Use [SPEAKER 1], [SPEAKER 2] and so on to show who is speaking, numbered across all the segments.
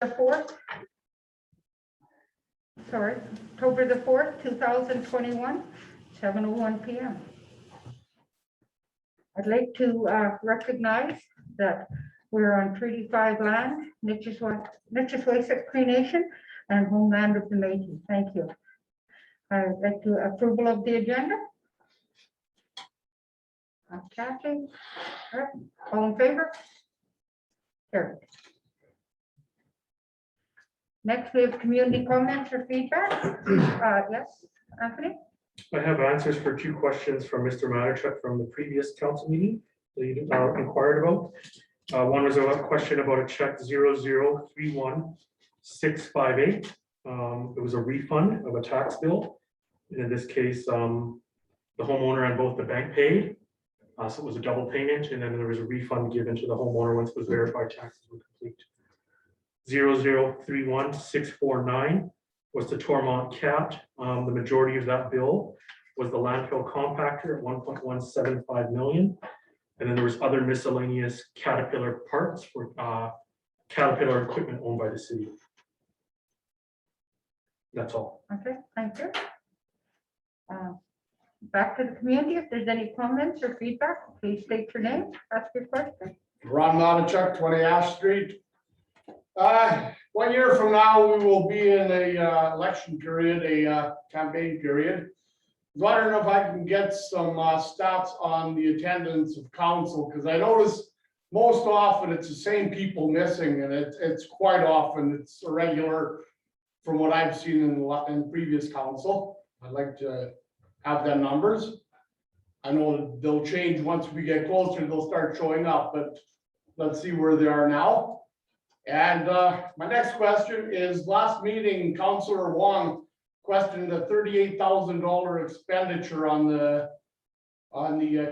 [SPEAKER 1] the 4th. Sorry, October the 4th, 2021, 7:01 p.m. I'd like to recognize that we're on Treaty 5 land, Nitchissway Cree Nation, and homeland of the Métis. Thank you. I'd like to approval of the agenda. Kathy, all right, all in favor? Carried. Next, we have community comments or feedback. Yes, Anthony?
[SPEAKER 2] I have answers for 2 questions from Mr. Matterchuk from the previous council meeting that you inquired about. One was a question about a check 0031658. It was a refund of a tax bill. And in this case, the homeowner and both the bank paid. So it was a double payment, and then there was a refund given to the homeowner once it was verified taxes were complete. 0031649 was the Tormont capped. The majority of that bill was the landfill compactor at 1.175 million. And then there was other miscellaneous Caterpillar parts for Caterpillar equipment owned by the city. That's all.
[SPEAKER 1] Okay, thank you. Back to the community. If there's any comments or feedback, please state your name, ask your question.
[SPEAKER 3] Ron Matterchuk, 20 Ash Street. 1 year from now, we will be in a election period, a campaign period. I was wondering if I can get some stats on the attendance of council, because I notice most often it's the same people missing, and it's quite often it's irregular from what I've seen in previous council. I'd like to have them numbers. I know they'll change once we get closer, they'll start showing up, but let's see where they are now. And my next question is, last meeting, Councillor Wong questioned the $38,000 expenditure on the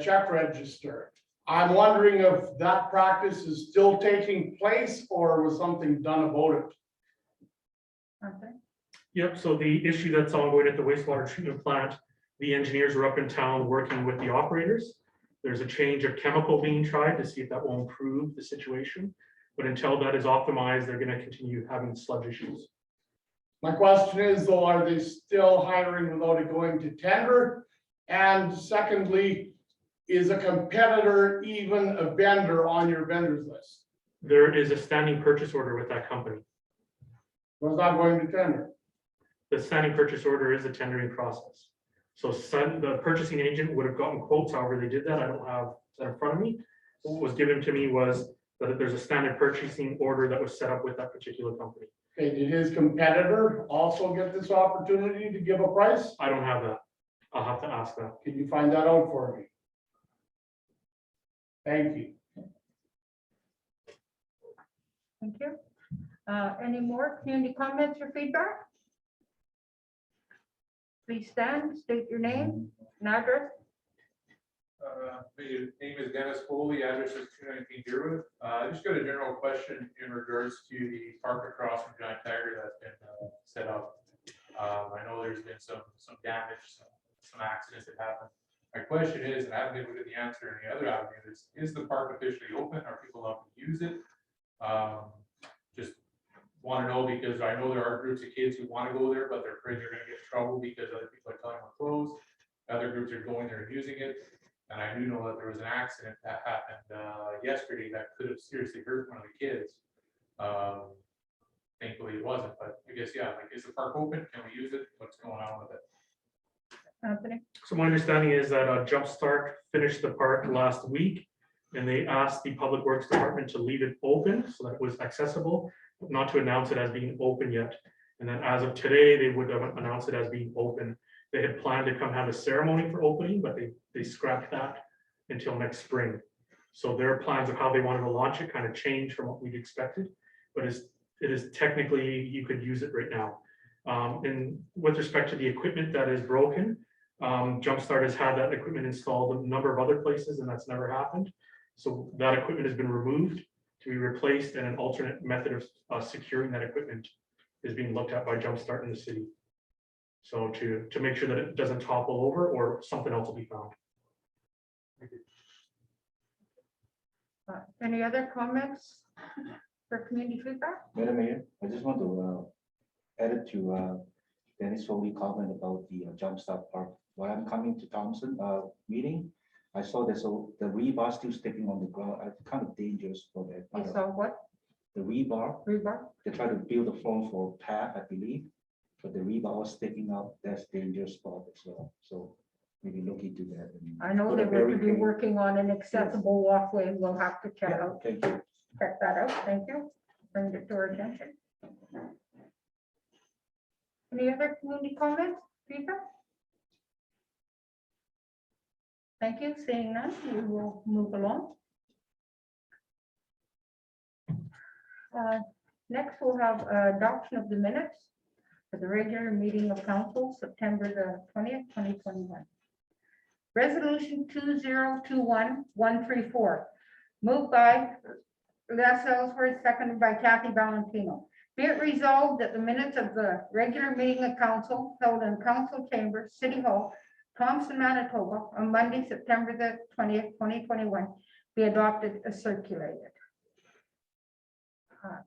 [SPEAKER 3] check register. I'm wondering if that practice is still taking place or was something done about it?
[SPEAKER 1] Okay.
[SPEAKER 2] Yep, so the issue that's ongoing at the wastewater treatment plant, the engineers are up in town working with the operators. There's a change of chemical being tried to see if that will improve the situation. But until that is optimized, they're going to continue having sludge issues.
[SPEAKER 3] My question is, though, are they still hiring without it going to tender? And secondly, is a competitor even a vendor on your vendors list?
[SPEAKER 2] There is a standing purchase order with that company.
[SPEAKER 3] Was not going to tender?
[SPEAKER 2] The standing purchase order is a tendering process. So the purchasing agent would have gotten quotes, however they did that. I don't have that in front of me. What was given to me was that there's a standard purchasing order that was set up with that particular company.
[SPEAKER 3] Okay, did his competitor also get this opportunity to give a price?
[SPEAKER 2] I don't have that. I'll have to ask that.
[SPEAKER 3] Can you find that out for me? Thank you.
[SPEAKER 1] Thank you. Any more community comments or feedback? Please stand, state your name and address.
[SPEAKER 4] My name is Dennis Foley, address is 219 Deerwood. I just got a general question in regards to the park across from Giant Tiger that's been set up. I know there's been some damage, some accidents that happened. My question is, and I haven't been able to get the answer in the other avenue, is the park officially open? Are people allowed to use it? Just want to know, because I know there are groups of kids who want to go there, but they're afraid they're going to get in trouble because other people are telling them we're closed. Other groups are going there and using it. And I do know that there was an accident that happened yesterday that could have seriously hurt one of the kids. Thankfully it wasn't, but I guess, yeah, like, is the park open? Can we use it? What's going on with it?
[SPEAKER 1] Anthony.
[SPEAKER 2] So my understanding is that Jumpstart finished the park last week, and they asked the Public Works Department to leave it open so that it was accessible, but not to announce it as being open yet. And then as of today, they would announce it as being open. They had planned to come have a ceremony for opening, but they scrapped that until next spring. So their plans of how they wanted to launch it kind of changed from what we'd expected, but it is technically, you could use it right now. And with respect to the equipment that is broken, Jumpstart has had that equipment installed a number of other places, and that's never happened. So that equipment has been removed to be replaced, and an alternate method of securing that equipment is being looked at by Jumpstart in the city. So to make sure that it doesn't topple over or something else will be found.
[SPEAKER 1] Any other comments for community feedback?
[SPEAKER 5] Madam Mayor, I just want to add it to Dennis Foley comment about the Jumpstart Park. While I'm coming to Thompson meeting, I saw there's the rebar still sticking on the ground. It's kind of dangerous for that.
[SPEAKER 1] You saw what?
[SPEAKER 5] The rebar,
[SPEAKER 1] Rebar?
[SPEAKER 5] they try to build a form for path, I believe, but the rebar was sticking out. That's dangerous spot as well. So maybe look into that. and
[SPEAKER 1] I know
[SPEAKER 5] put
[SPEAKER 1] they
[SPEAKER 5] a
[SPEAKER 1] were to be
[SPEAKER 5] barricade.
[SPEAKER 1] working on an accessible walkway. We'll have to check
[SPEAKER 5] Yeah,
[SPEAKER 1] out,
[SPEAKER 5] thank you.
[SPEAKER 1] check that out. Thank you. Bring it to our attention. Any other community comments, Peter? Thank you. Seeing none, we will move along. Next, we'll have adoption of the minutes for the regular meeting of council, September the 20th, 2021. Resolution 2021-134, moved by Les Ellsworth, seconded by Kathy Valentino. Be it resolved that the minutes of the regular meeting of council held in council chambers, City Hall, Thompson, Manitoba, on Monday, September the 20th, 2021, be adopted as circulated.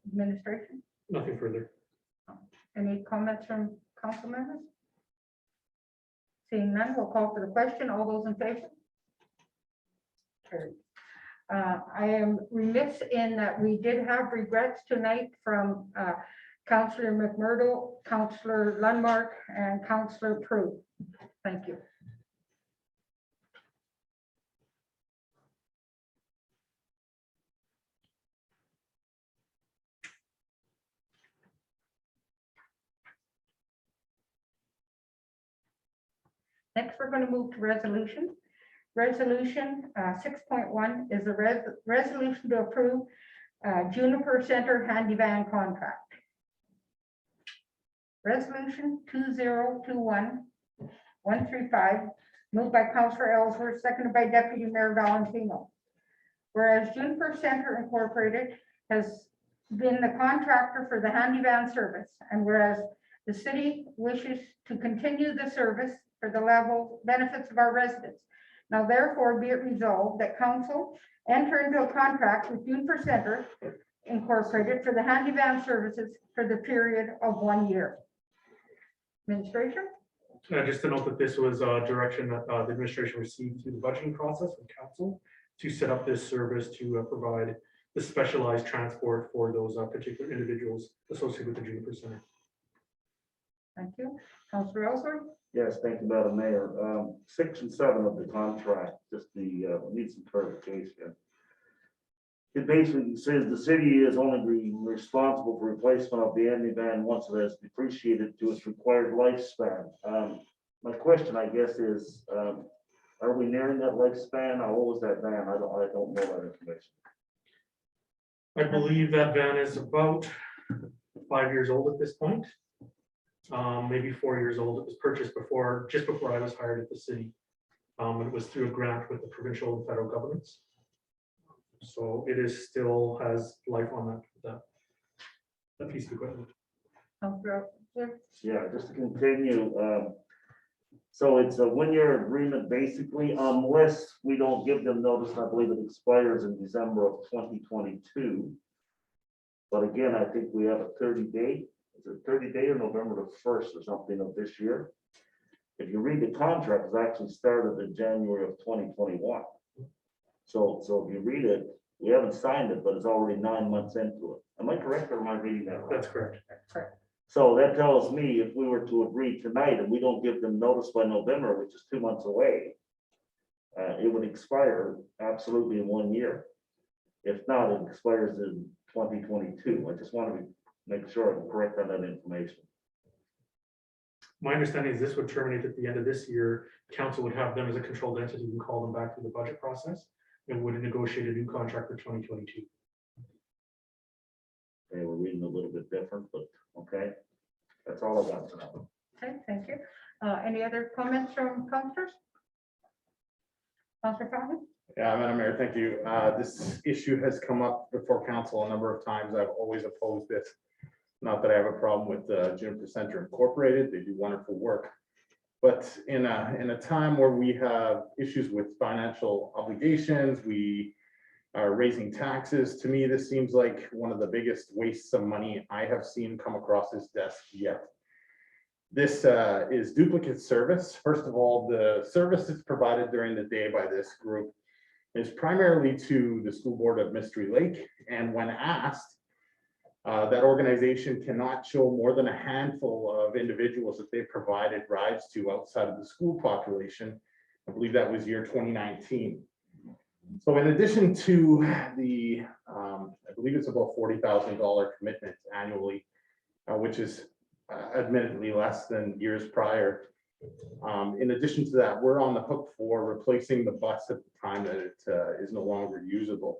[SPEAKER 1] Administration,
[SPEAKER 2] Nothing further.
[SPEAKER 1] any comments from council members? Seeing none, we'll call for the question. All those in favor? Carried. I am remiss in that we did have regrets tonight from Councillor McMurdo, Councillor Lundmark, and Councillor Prue. Thank you. Next, we're going to move to resolution. Resolution 6.1 is a resolution to approve Juniper Center handy van contract. Resolution 2021-135, moved by Councillor Ellsworth, seconded by Deputy Mayor Valentino. Whereas Juniper Center Incorporated has been the contractor for the handy van service, and whereas the city wishes to continue the service for the level benefits of our residents. Now therefore be it resolved that council enter into a contract with Juniper Center Incorporated for the handy van services for the period of 1 year. Administration?
[SPEAKER 2] Just to note that this was a direction that the administration received through the budgeting process from council to set up this service to provide the specialized transport for those particular individuals associated with the Juniper Center.
[SPEAKER 1] Thank you. Councillor Ellsworth?
[SPEAKER 6] Yes, thank you, Madam Mayor. Section 7 of the contract, just needs some clarification. It basically says the city is only responsible for replacement of the handy van once it has depreciated to its required lifespan. My question, I guess, is, are we nearing that lifespan? How old is that van? I don't know that information.
[SPEAKER 2] I believe that van is about 5 years old at this point. Maybe 4 years old. It was purchased just before I was hired at the city. It was through a grant with the provincial and federal governments. So it is still has life on that piece of equipment.
[SPEAKER 1] Councillor Ellsworth?
[SPEAKER 6] Yeah, just to continue, so it's a 1-year agreement basically, unless we don't give them notice. I believe it expires in December of 2022. But again, I think we have a 30-day. Is it 30-day or November the 1st or something of this year? If you read the contract, it's actually started in January of 2021. So if you read it, we haven't signed it, but it's already 9 months into it. Am I correct or am I reading that right?
[SPEAKER 2] That's correct.
[SPEAKER 1] Correct.
[SPEAKER 6] So that tells me if we were to agree tonight and we don't give them notice by November, which is 2 months away, it would expire absolutely in 1 year. If not, it expires in 2022. I just want to make sure I'm correct on that information.
[SPEAKER 2] My understanding is this would terminate at the end of this year. Council would have them as a controlled entity and call them back through the budget process and would negotiate a new contract for 2022.
[SPEAKER 6] Okay, we're reading a little bit different, but okay. That's all I got to know.
[SPEAKER 1] Okay, thank you. Any other comments from councillors? Councillor Fallon?
[SPEAKER 7] Yeah, Madam Mayor, thank you. This issue has come up before council a number of times. I've always opposed this. Not that I have a problem with Juniper Center Incorporated. They do wonderful work. But in a time where we have issues with financial obligations, we raising taxes. To me, this seems like one of the biggest wastes of money I have seen come across his desk yet. This is duplicate service. First of all, the service that's provided during the day by this group is primarily to the school board of Mystery Lake. And when asked, that organization cannot show more than a handful of individuals that they provided rides to outside of the school population. I believe that was year 2019. So in addition to the, I believe it's about $40,000 commitment annually, which is admittedly less than years prior. In addition to that, we're on the hook for replacing the bus at the time that it is no longer usable.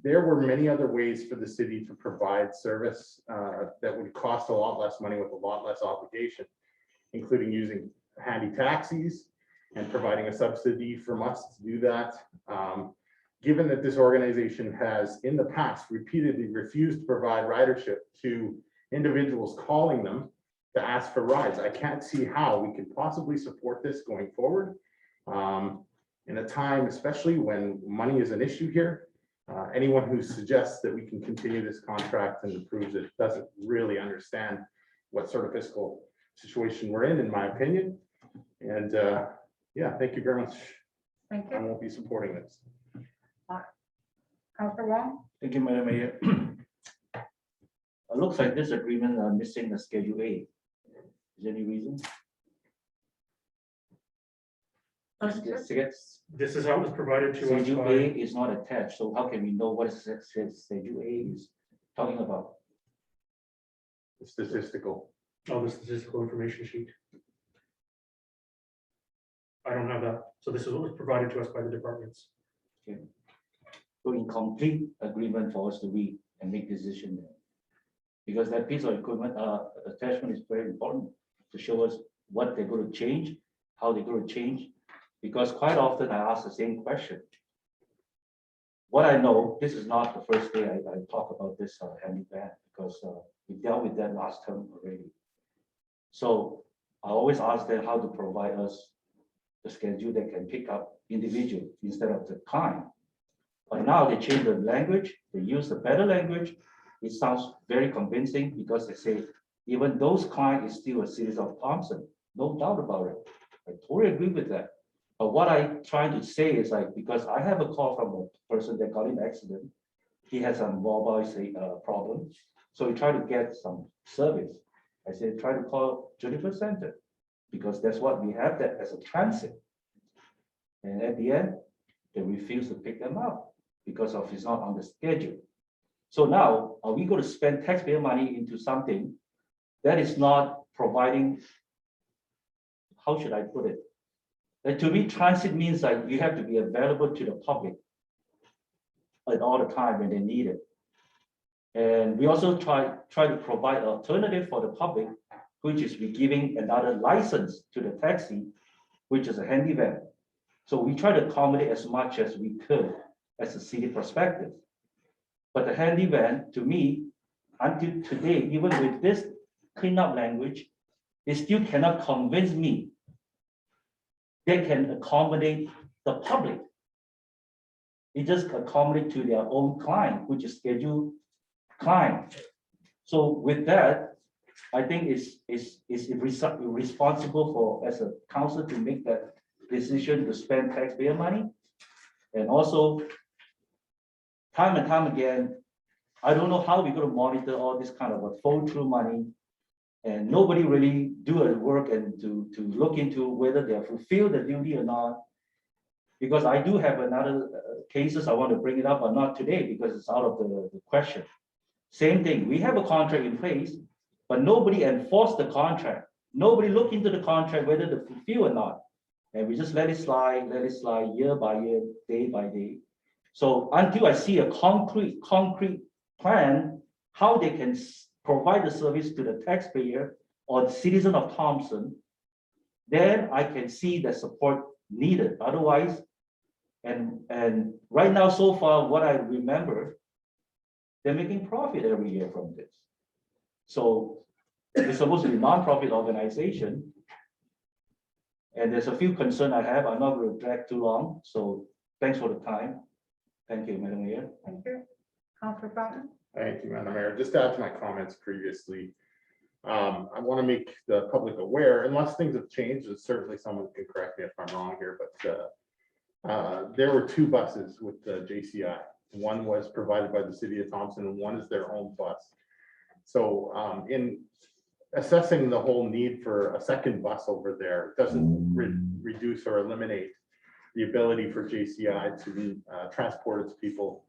[SPEAKER 7] There were many other ways for the city to provide service that would cost a lot less money with a lot less obligation, including using handy taxis and providing a subsidy from us to do that. Given that this organization has in the past repeatedly refused to provide ridership to individuals calling them to ask for rides, I can't see how we can possibly support this going forward. In a time, especially when money is an issue here, anyone who suggests that we can continue this contract and approves it doesn't really understand what sort of fiscal situation we're in my opinion. And yeah, thank you very much.
[SPEAKER 1] Thank
[SPEAKER 7] I
[SPEAKER 1] you.
[SPEAKER 7] won't be supporting this.
[SPEAKER 1] Councillor Wong?
[SPEAKER 5] Thank you, Madam Mayor. It looks like this agreement are missing the Schedule A. Is there any reason?
[SPEAKER 2] This is how it was provided to us
[SPEAKER 5] Schedule A
[SPEAKER 2] by,
[SPEAKER 5] is not attached, so how can we know what is Schedule A is talking about?
[SPEAKER 7] Statistical.
[SPEAKER 2] the statistical information sheet. I don't have that. So this is what was provided to us by the departments.
[SPEAKER 5] So in complete agreement for us to read and make decision there. Because that piece of equipment attachment is very important to show us what they're going to change, how they're going to change. Because quite often I ask the same question. What I know, this is not the first day I talk about this handy van, because we dealt with that last term already. So I always ask them how to provide us the schedule that can pick up individual instead of the client. But now they change the language, they use the better language. It sounds very convincing because they say, even those client is still a citizen of Thompson, no doubt about it. I totally agree with that. But what I try to say is like, because I have a call from a person that got in an accident, he has some mobile problem. So he tried to get some service. I said, try to call Juniper Center because that's what we have that as a transit. And at the end, they refuse to pick them up because of it's not on the schedule. So now, are we going to spend taxpayer money into something that is not providing, how should I put it? And to me, transit means like you have to be available to the public at all the time when they need it. And we also try to provide alternative for the public, which is we giving another license to the taxi, which is a handy van. So we try to accommodate as much as we could as a city perspective. But the handy van, to me, until today, even with this cleanup language, it still cannot convince me they can accommodate the public. It just accommodate to their own client, which is scheduled client. So with that, I think it's responsible for as a council to make that decision to spend taxpayer money. And also, time and time again, I don't know how we're going to monitor all this kind of a flow through money. And nobody really do a work and to look into whether they have fulfilled the duty or not. Because I do have another cases I want to bring it up, but not today because it's out of the question. Same thing, we have a contract in place, but nobody enforced the contract. Nobody looked into the contract whether they fulfill or not. And we just let it slide year by year, day by day. So until I see a concrete plan, how they can provide the service to the taxpayer or the citizen of Thompson, then I can see the support needed. Otherwise, and right now, so far, what I remember, they're making profit every year from this. So it's supposed to be a non-profit organization. And there's a few concerns I have. I'm not going to drag too long. So thanks for the time. Thank you, Madam Mayor.
[SPEAKER 1] Thank you. Councillor Fountain?
[SPEAKER 7] Thank you, Madam Mayor. Just to add to my comments previously, I want to make the public aware, unless things have changed, and certainly someone can correct me if I'm wrong here, but there were 2 buses with the JCI. One was provided by the city of Thompson and one is their own bus. So in assessing the whole need for a second bus over there, it doesn't reduce or eliminate the ability for JCI to transport its people,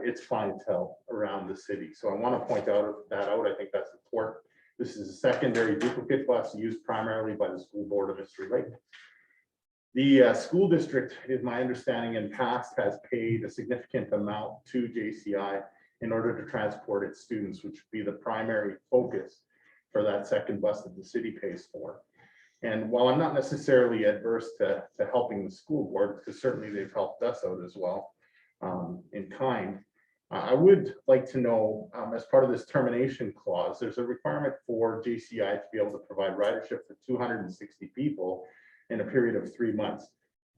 [SPEAKER 7] its clientele around the city. So I want to point that out. I think that's important. This is a secondary duplicate bus used primarily by the school board of Mystery Lake. The school district, is my understanding, in past has paid a significant amount to JCI in order to transport its students, which would be the primary focus for that second bus that the city pays for. And while I'm not necessarily adverse to helping the school board, because certainly they've helped us out as well in kind, I would like to know, as part of this termination clause, there's a requirement for JCI to be able to provide ridership for 260 people in a period of 3 months.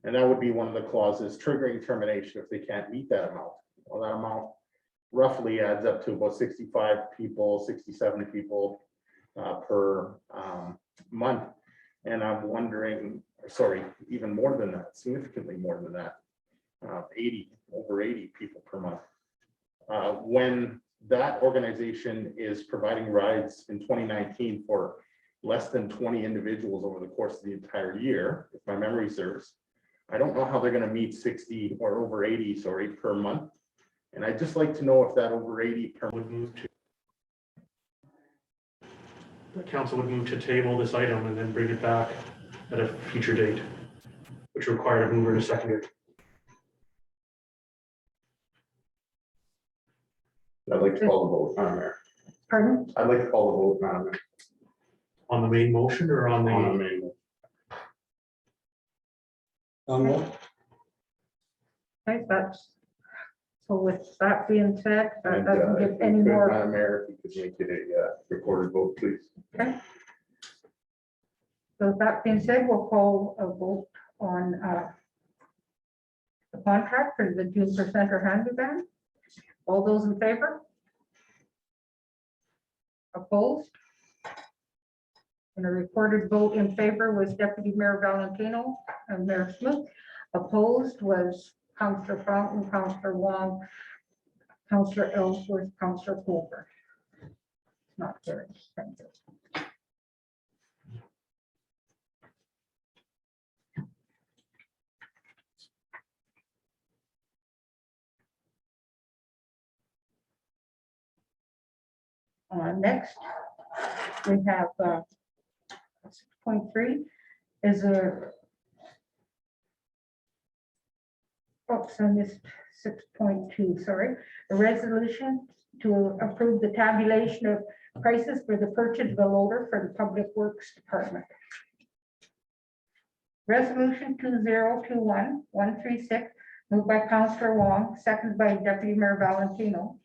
[SPEAKER 7] And that would be one of the clauses triggering termination if they can't meet that amount. Well, that amount roughly adds up to about 65 people, 67 people per month. And I'm wondering, sorry, even more than that, significantly more than that, over 80 people per month. When that organization is providing rides in 2019 for less than 20 individuals over the course of the entire year, if my memory serves, I don't know how they're going to meet 60 or over 80, sorry, per month. And I'd just like to know if that over 80 per
[SPEAKER 2] Would move to. The council would move to table this item and then bring it back at a future date, which required a mover and a seconder.
[SPEAKER 7] I'd like to call the vote, Madam Mayor.
[SPEAKER 1] Pardon?
[SPEAKER 7] I'd like to call the vote, Madam Mayor,
[SPEAKER 2] On the main motion or on
[SPEAKER 7] on the
[SPEAKER 2] the,
[SPEAKER 7] main.
[SPEAKER 1] Okay, that's, so with that being said, that
[SPEAKER 7] And,
[SPEAKER 1] doesn't
[SPEAKER 7] if
[SPEAKER 1] give
[SPEAKER 7] you
[SPEAKER 1] any
[SPEAKER 7] could,
[SPEAKER 1] more.
[SPEAKER 7] Madam Mayor, if you could make it a recorded vote, please.
[SPEAKER 1] So with that being said, we'll call a vote on the contract for the Juniper Center handy van. All those in favor? Opposed? And a recorded vote in favor was Deputy Mayor Valentino and Mayor Smith. Opposed was Councillor Fountain, Councillor Wong, Councillor Ellsworth, Councillor Colbert. Not carried. Thank you. Next, we have 6.3 is a, oops, I missed 6.2, sorry. A resolution to approve the tabulation of prices for the purchase of a loader for the Public Works Department. Resolution 2021-136, moved by Councillor Wong, seconded by Deputy Mayor Valentino.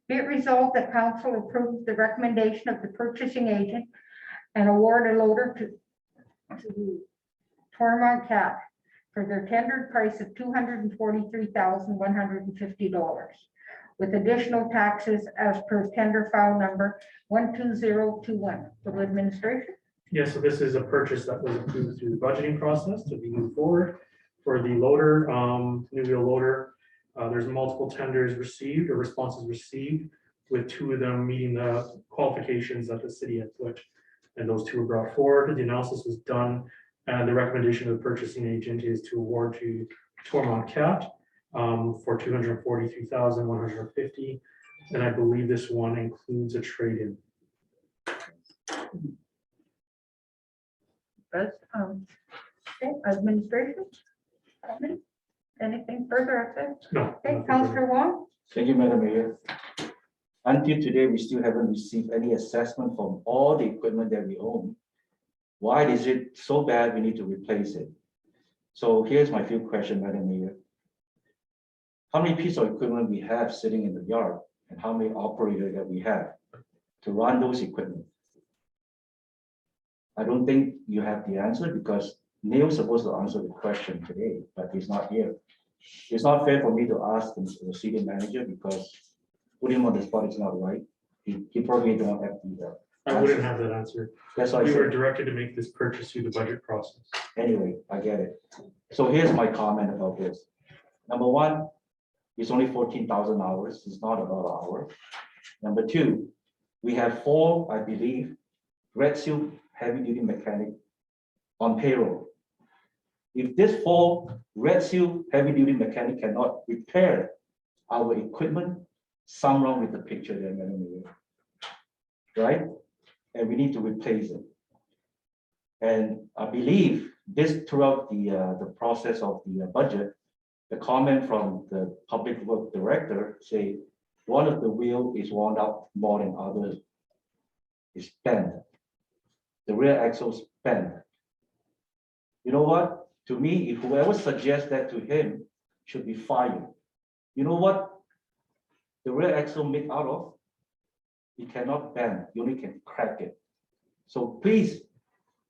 [SPEAKER 1] Be it resolved that council approves the recommendation of the purchasing agent and award a loader to Tormont Cat for their tendered price of $243,150 with additional taxes as per tender file number 12021. For the administration.
[SPEAKER 2] yes, so this is a purchase that was approved through the budgeting process to be moved forward for the loader, new wheel loader. There's multiple tenders received or responses received, with 2 of them meeting the qualifications that the city had put, and those 2 were brought forward. The analysis was done, and the recommendation of the purchasing agent is to award to Tormont Cat for $243,150, and I believe this one includes a trade-in.
[SPEAKER 1] Okay, administration. Anything further?
[SPEAKER 2] No.
[SPEAKER 1] Okay, Councillor Wong.
[SPEAKER 5] Thank you, Madam Mayor. Until today, we still haven't received any assessment from all the equipment that we own. Why is it so bad we need to replace it? So here's my few questions, Madam Mayor. How many pieces of equipment we have sitting in the yard, and how many operators that we have to run those equipment? I don't think you have the answer because Neil's supposed to answer the question today, but he's not here. It's not fair for me to ask the city manager because putting him on the spot is not right. He probably don't have the,
[SPEAKER 2] I wouldn't have that answer.
[SPEAKER 5] that's why I
[SPEAKER 2] We were
[SPEAKER 5] said,
[SPEAKER 2] directed to make this purchase through the budget process.
[SPEAKER 5] anyway, I get it. So here's my comment about this. Number one, it's only 14,000 hours. It's not about an hour. Number two, we have 4, I believe, Red Seal heavy duty mechanic on payroll. If this 4 Red Seal heavy duty mechanic cannot repair our equipment, something wrong with the picture there, Madam Mayor. Right? And we need to replace it. And I believe this throughout the process of the budget, the comment from the public work director say one of the wheel is worn out more than others. It's bent. The rear axle's bent. You know what? To me, if whoever suggests that to him should be fired. You know what the rear axle made out of? It cannot bend. You only can crack it. So please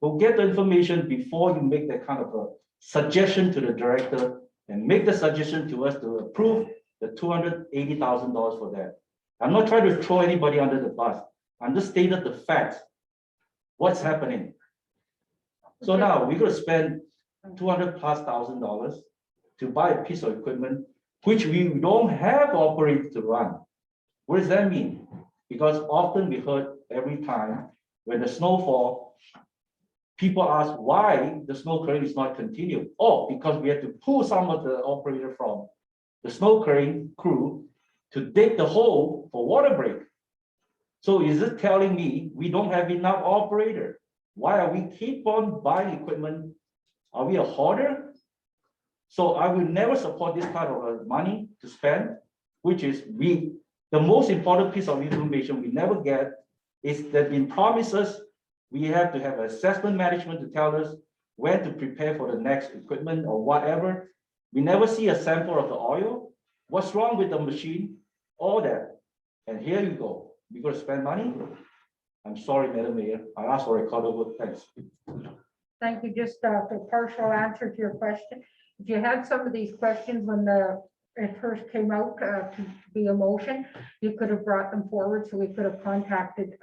[SPEAKER 5] go get the information before you make that kind of a suggestion to the director and make the suggestion to us to approve the $280,000 for that. I'm not trying to throw anybody under the bus. I'm just stated the facts. What's happening? So now we're gonna spend $200,000+ to buy a piece of equipment which we don't have operators to run. What does that mean? Because often we heard every time when the snowfall, people ask why the snow clearing is not continued. Oh, because we had to pull some of the operator from the snow clearing crew to dig the hole for water break. So is it telling me we don't have enough operator? Why are we keep on buying equipment? Are we a hoarder? So I will never support this kind of money to spend, which is the most important piece of information we never get is that in promises, we have to have assessment management to tell us when to prepare for the next equipment or whatever. We never see a sample of the oil. What's wrong with the machine? All that. And here you go. We're going to spend money. I'm sorry, Madam Mayor. I asked for a recorded vote. Thanks.
[SPEAKER 1] Thank you. Just for partial answer to your question. If you had some of these questions when it first came out to be a motion, you could have brought them forward so we could have contacted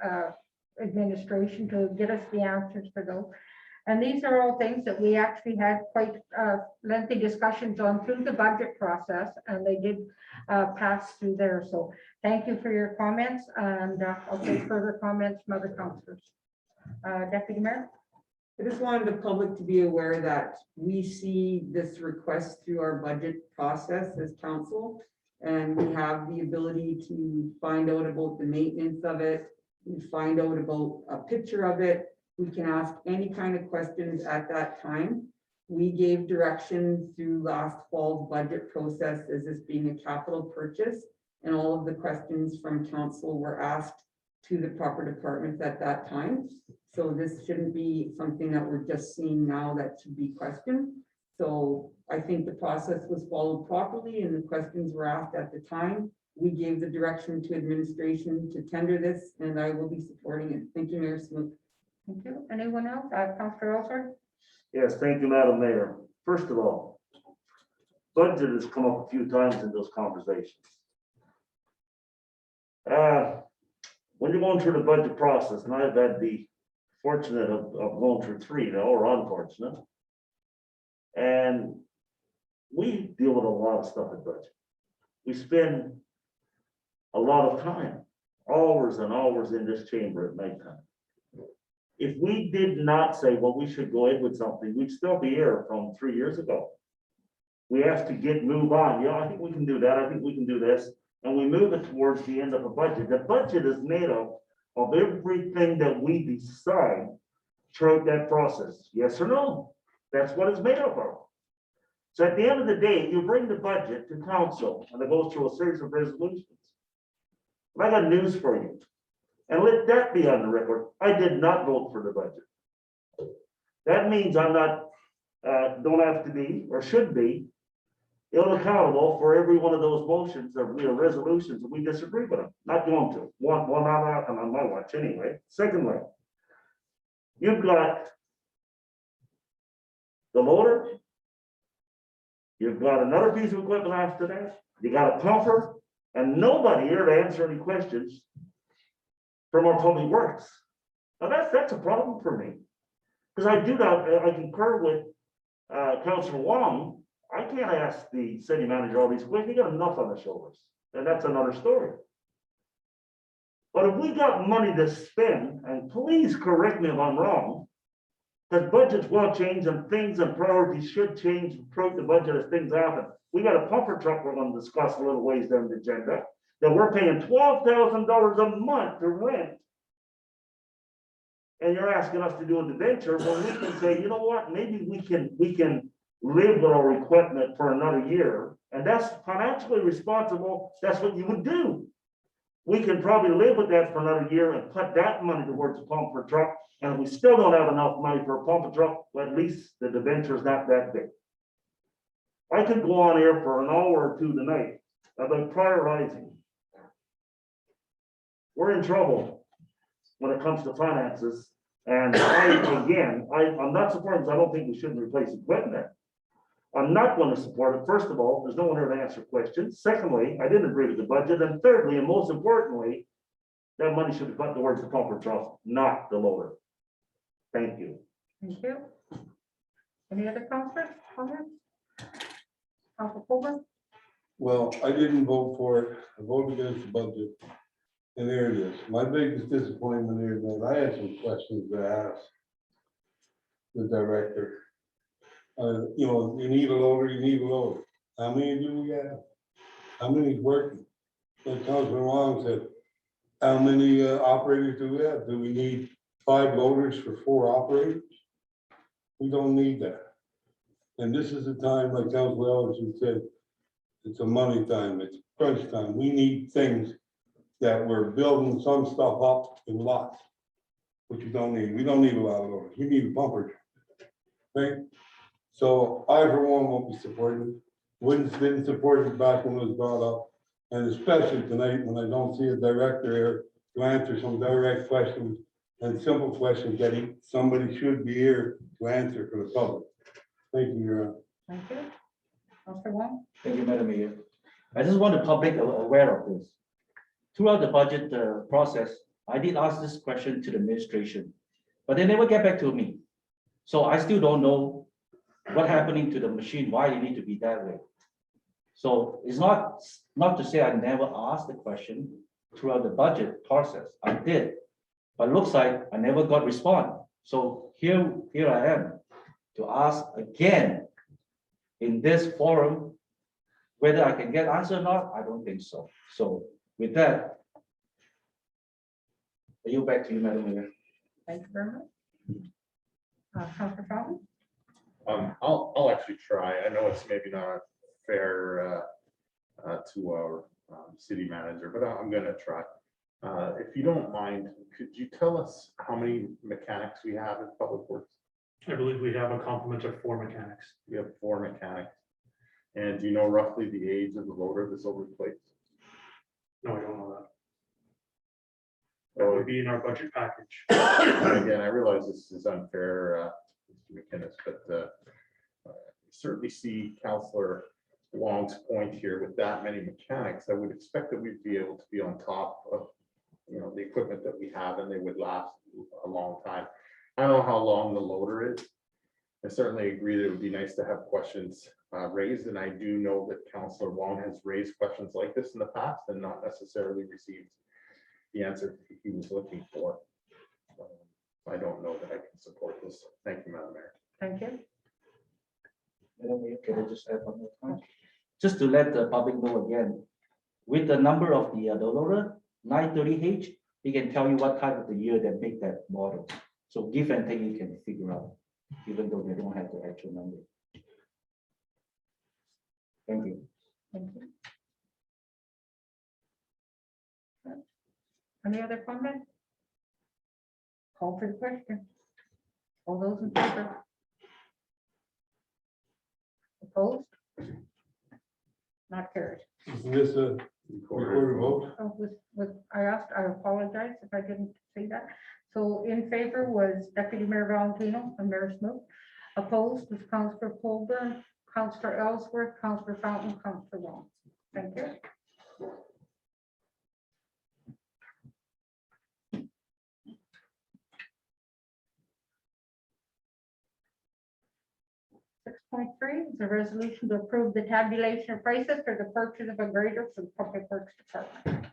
[SPEAKER 1] administration to get us the answers for those. And these are all things that we actually had quite lengthy discussions on through the budget process, and they did pass through there. So thank you for your comments, and I'll take further comments from other councillors. Deputy Mayor.
[SPEAKER 8] I just wanted the public to be aware that we see this request through our budget process as council, and we have the ability to find out about the maintenance of it. We find out about a picture of it. We can ask any kind of questions at that time. We gave direction through last fall's budget process as this being a capital purchase, and all of the questions from council were asked to the proper departments at that time. So this shouldn't be something that we're just seeing now that should be questioned. So I think the process was followed properly and the questions were asked at the time. We gave the direction to administration to tender this, and I will be supporting it. Thank you, Mayor Smoot.
[SPEAKER 1] Thank you. Anyone else? Councillor Elser?
[SPEAKER 6] Yes, thank you, Madam Mayor. First of all, budget has come up a few times in those conversations. When you're going through the budget process, and I've had the fortunate of going through 3 now, or unfortunate. And we deal with a lot of stuff in budget. We spend a lot of time, hours and hours in this chamber at nighttime. If we did not say, well, we should go in with something, we'd still be here from 3 years ago. We have to move on. Yeah, I think we can do that. I think we can do this. And we move it towards the end of a budget. The budget is made up of everything that we decide throughout that process. Yes or no? That's what it's made up of. So at the end of the day, you bring the budget to council and it goes through a series of resolutions. I got news for you. And let that be on the record. I did not vote for the budget. That means I'm not, don't have to be or should be held accountable for every one of those motions or resolutions that we disagree with them. Not going to. One not happen on my watch anyway. Secondly, you've got the loader, You've got another piece of equipment after that, you got a pumper, and nobody here to answer any questions from our public works. Now, that's a problem for me. Because I concur with, Councilor Wong, I can't ask the city manager all these questions, he got enough on the shoulders, and that's another story. But if we got money to spend, and please correct me if I'm wrong, because budgets will change and things and priorities should change throughout the budget as things happen. We got a pumper truck we're gonna discuss a little ways down the agenda, that we're paying $12,000 a month to rent. And you're asking us to do an adventure, when we can say, you know what, maybe we can live with our equipment for another year, and that's financially responsible, that's what you would do. We can probably live with that for another year and put that money towards a pumper truck, and if we still don't have enough money for a pumper truck, well, at least the debenture is not that big. I could go on here for an hour or two tonight about prioritizing. We're in trouble when it comes to finances, and I'm not supporting, I don't think we shouldn't replace equipment. I'm not going to support it. First of all, there's no one here to answer questions. Secondly, I didn't agree with the budget. And thirdly, and most importantly, that money should be put towards the pumper truck, not the loader. Thank you.
[SPEAKER 1] Thank you. Any other comments? Councilor Colburn?
[SPEAKER 9] Well, I didn't vote for it. I voted against the budget. And there it is. My biggest disappointment here is that I had some questions to ask the director. You know, you need a loader, you need a loader. How many do we have? How many's working? Like Councilor Wong said, how many operators do we have? Do we need 5 loaders for 4 operators? We don't need that. And this is the time, like Councilor Ellison said, it's a money time, it's crunch time. We need things that we're building some stuff up in lots, which you don't need. We don't need a lot of loaders. We need a pumper. Right? So I, for one, won't be supporting it. Didn't support it back when it was brought up. And especially tonight, when I don't see a director here to answer some direct questions and simple questions that somebody should be here to answer for the public. Thank you, Your Honor.
[SPEAKER 1] Thank you. Councilor Wong?
[SPEAKER 10] Thank you, Madam Mayor. I just want the public aware of this. Throughout the budget process, I did ask this question to the administration, but they never get back to me. So I still don't know what happening to the machine, why it need to be that way. So it's not to say I never asked the question throughout the budget process. I did, but looks like I never got response. So here I am to ask again in this forum, whether I can get answer or not, I don't think so. So with that, I yield back to you, Madam Mayor.
[SPEAKER 1] Thank you very much. Councilor Fallon?
[SPEAKER 7] I'll actually try. I know it's maybe not fair to our city manager, but I'm gonna try. If you don't mind, could you tell us how many mechanics we have in Public Works?
[SPEAKER 2] I believe we have a complement of 4 mechanics.
[SPEAKER 7] We have 4 mechanics. And do you know roughly the age of the loader this will replace?
[SPEAKER 2] No, I don't know that. That would be in our budget package.
[SPEAKER 7] And again, I realize this is unfair, Mr. McInnes, but certainly see Councillor Wong's point here with that many mechanics. I would expect that we'd be able to be on top of, you know, the equipment that we have, and they would last a long time. I don't know how long the loader is. I certainly agree that it would be nice to have questions raised, and I do know that Councillor Wong has raised questions like this in the past and not necessarily received the answer he was looking for. I don't know that I can support this. Thank you, Madam Mayor.
[SPEAKER 1] Thank you.
[SPEAKER 10] Madam Mayor, can I just add one more point? Just to let the public know again, with the number of the loader, 930H, he can tell you what type of the year that make that model. So give and take, you can figure out, even though they don't have the actual number. Thank you.
[SPEAKER 1] Thank you. Any other comments? Call for the question. All those in favor? Opposed? Not carried.
[SPEAKER 9] Isn't this a recorded vote?
[SPEAKER 1] I asked, I apologize if I didn't say that. So in favor was Deputy Mayor Valentino and Mayor Smoke. Opposed was Councilor Colburn, Counselor Ellsworth, Counselor Fountain, Counselor Wong. Thank you. Six point three is a resolution to approve the tabulation of prices for the purchase of a grader for the Public Works Department.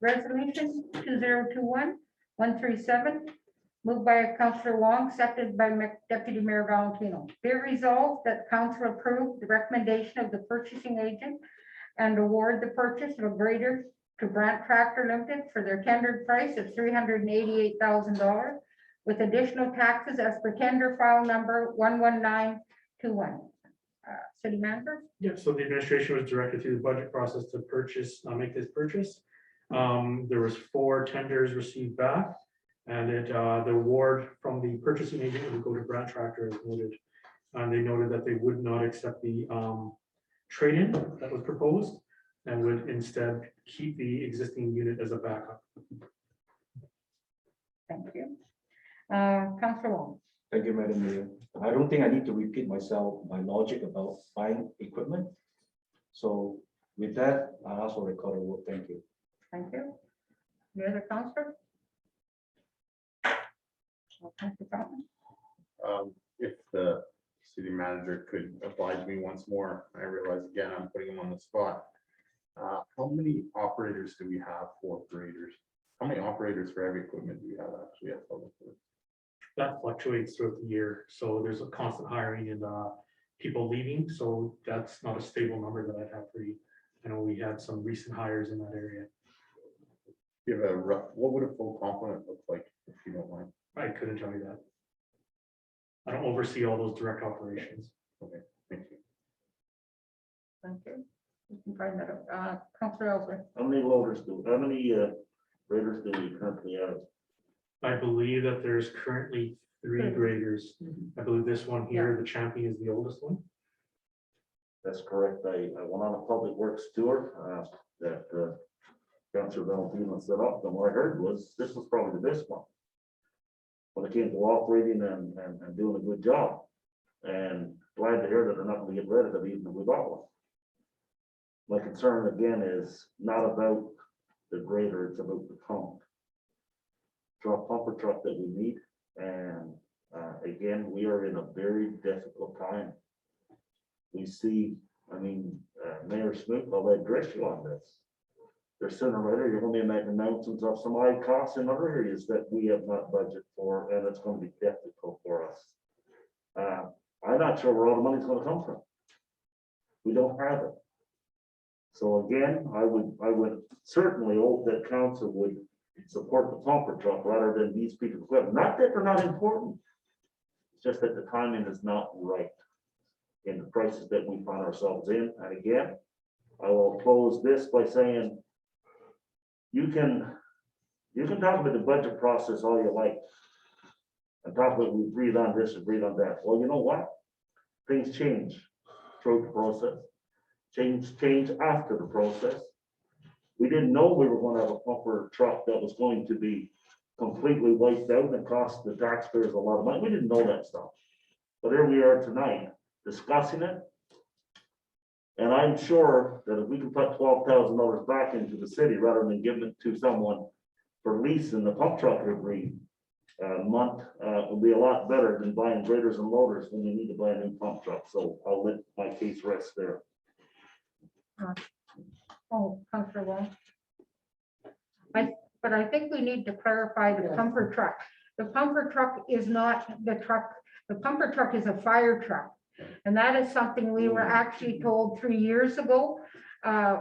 [SPEAKER 1] Resolution 2021-137, moved by Councillor Wong, seconded by Deputy Mayor Valentino. Be it resolved that council approve the recommendation of the purchasing agent and award the purchase of a grader to Brandt Tractor Limited for their tendered price of $388,000 with additional taxes as per tender file number 11921. City Manager?
[SPEAKER 2] Yeah, so the administration was directed through the budget process to purchase, make this purchase. There was 4 tenders received back, and the award from the purchasing agent would go to Brandt Tractor as noted. And they noted that they would not accept the trade-in that was proposed and would instead keep the existing unit as a backup.
[SPEAKER 1] Thank you. Councillor Wong.
[SPEAKER 10] Thank you, Madam Mayor. I don't think I need to repeat myself, my logic about buying equipment. So with that, I also record a vote. Thank you.
[SPEAKER 1] Thank you. Any other councillor? Councillor Fountain?
[SPEAKER 7] If the city manager could oblige me once more, I realize again, I'm putting him on the spot. How many operators do we have for graders? How many operators for every equipment do we have actually at Public Works?
[SPEAKER 2] That fluctuates throughout the year, so there's a constant hiring and people leaving, so that's not a stable number that I'd have for you. I know we had some recent hires in that area.
[SPEAKER 7] Give a rough, what would a full complement look like, if you don't mind?
[SPEAKER 2] I couldn't tell you that. I don't oversee all those direct operations.
[SPEAKER 7] Thank you.
[SPEAKER 1] Thank you. You can find that out. Councillor Ellsworth?
[SPEAKER 6] how many graders do we currently have?
[SPEAKER 2] I believe that there's currently 3 graders. I believe this one here, the Champion, is the oldest one.
[SPEAKER 6] That's correct. I went on a Public Works tour that Councilor Valentino set up, and what I heard was this was probably the best one when it came to operating and doing a good job. And glad to hear that they're not going to get rid of it even if we bought one. My concern again is not about the grader, it's about the pump. Pumper truck that we need, and again, we are in a very difficult time. We see, I mean, Mayor Smith, I'll address you on this. There's sooner or later, you're gonna be making announcements of some high costs in other areas that we have not budgeted for, and it's gonna be difficult for us. I'm not sure where all the money's gonna come from. We don't have it. So again, I would certainly hope that council would support the pumper truck rather than these pieces of equipment. Not that they're not important. It's just that the timing is not right in the prices that we find ourselves in. And again, I will close this by saying you can talk about the budget process all you like. And talk about we breathe on this and breathe on that. Well, you know what? Things change throughout the process. Change after the process. We didn't know we were going to have a pumper truck that was going to be completely wiped out and cost the taxpayers a lot of money. We didn't know that stuff. But here we are tonight discussing it. And I'm sure that if we can put $12,000 back into the city rather than giving it to someone for leasing the pump truck every month, will be a lot better than buying graders and loaders when you need to buy a new pump truck. So I'll let my case rest there.
[SPEAKER 1] Oh, Councillor Wong. But I think we need to clarify the pumper truck. The pumper truck is not the truck, the pumper truck is a fire truck. And that is something we were actually told 3 years ago,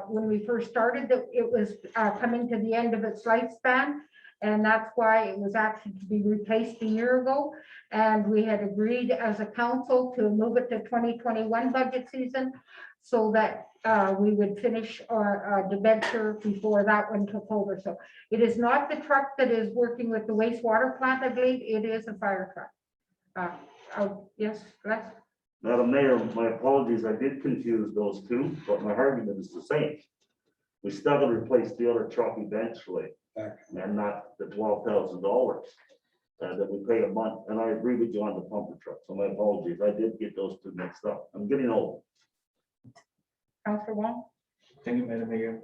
[SPEAKER 1] when we first started, that it was coming to the end of its lifespan. And that's why it was actually to be replaced a year ago. And we had agreed as a council to move it to 2021 budget season so that we would finish our debenture before that one took over. So it is not the truck that is working with the wastewater plant, I believe. It is a fire truck. Yes, Les?
[SPEAKER 6] Madam Mayor, my apologies, I did confuse those two, but my argument is the same. We still got to replace the other truck eventually, and not the $12,000. that we pay a month, and I agree with you on the pumper truck, so my apologies, I did get those two mixed up, I'm getting old.
[SPEAKER 1] Councillor Wong?
[SPEAKER 10] Thank you, Madam Mayor.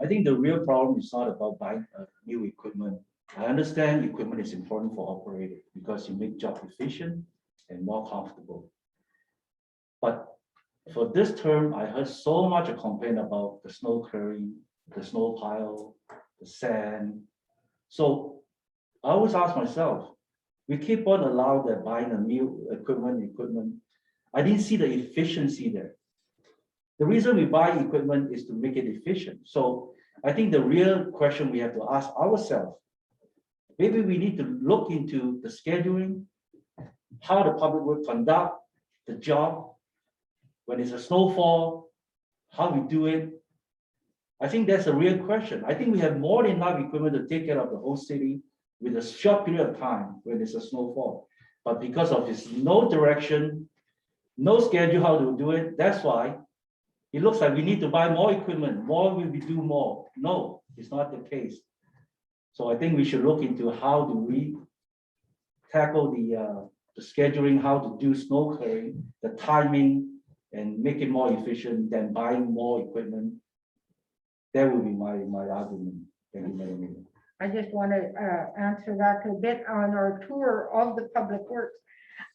[SPEAKER 10] I think the real problem is not about buying new equipment. I understand equipment is important for operators because you make job efficient and more comfortable. But for this term, I heard so much complaint about the snow clearing, the snow pile, the sand. So I always ask myself, we keep on allowed that buying a new equipment. I didn't see the efficiency there. The reason we buy equipment is to make it efficient. So I think the real question we have to ask ourselves, maybe we need to look into the scheduling, how the public will conduct the job when it's a snowfall, how we do it. I think that's a real question. I think we have more than enough equipment to take care of the whole city with a short period of time when it's a snowfall. But because of this no direction, no schedule how to do it, that's why it looks like we need to buy more equipment. More will we do more? No, it's not the case. So I think we should look into how do we tackle the scheduling, how to do snow clearing, the timing, and make it more efficient than buying more equipment. That would be my argument. Thank you, Madam Mayor.
[SPEAKER 1] I just want to answer that a bit on our tour of the public works.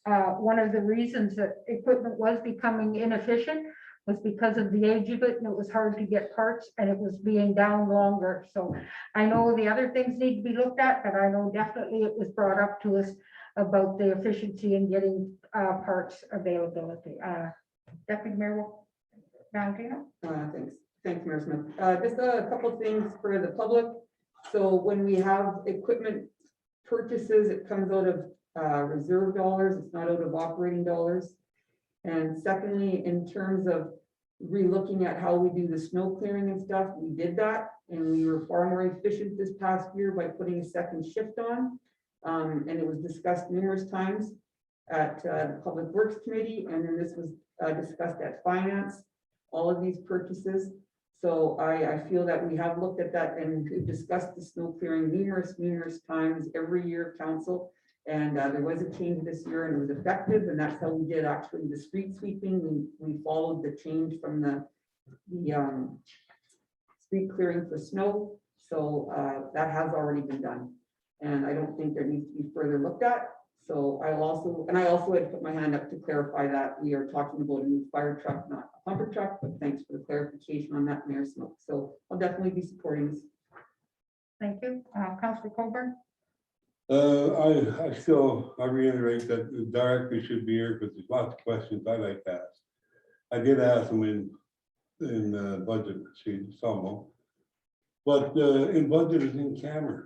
[SPEAKER 1] One of the reasons that equipment was becoming inefficient was because of the age of it, and it was hard to get parts, and it was being down longer. So I know the other things need to be looked at, but I know definitely it was brought up to us about the efficiency in getting parts availability. Deputy Mayor Valentino?
[SPEAKER 8] Thanks, Mayor Smith. Just a couple of things for the public. So when we have equipment purchases, it comes out of reserve dollars, it's not out of operating dollars. And secondly, in terms of re-looking at how we do the snow clearing and stuff, we did that, and we were far more efficient this past year by putting a second shift on. And it was discussed numerous times at the Public Works Committee, and then this was discussed at Finance, all of these purchases. So I feel that we have looked at that and we've discussed the snow clearing numerous times every year of council. And there was a change this year and it was effective, and that's how we did actually the street sweeping. We followed the change from the street clearing for snow. So that has already been done. And I don't think there needs to be further looked at. So I also had put my hand up to clarify that we are talking about a new fire truck, not a pumper truck, but thanks for the clarification on that, Mayor Smoke. So I'll definitely be supporting this.
[SPEAKER 1] Thank you. Councillor Colburn?
[SPEAKER 9] I reiterate that the director should be here because there's lots of questions I like to ask. I did ask him in budget sheet, some of them. But in budget is in camera.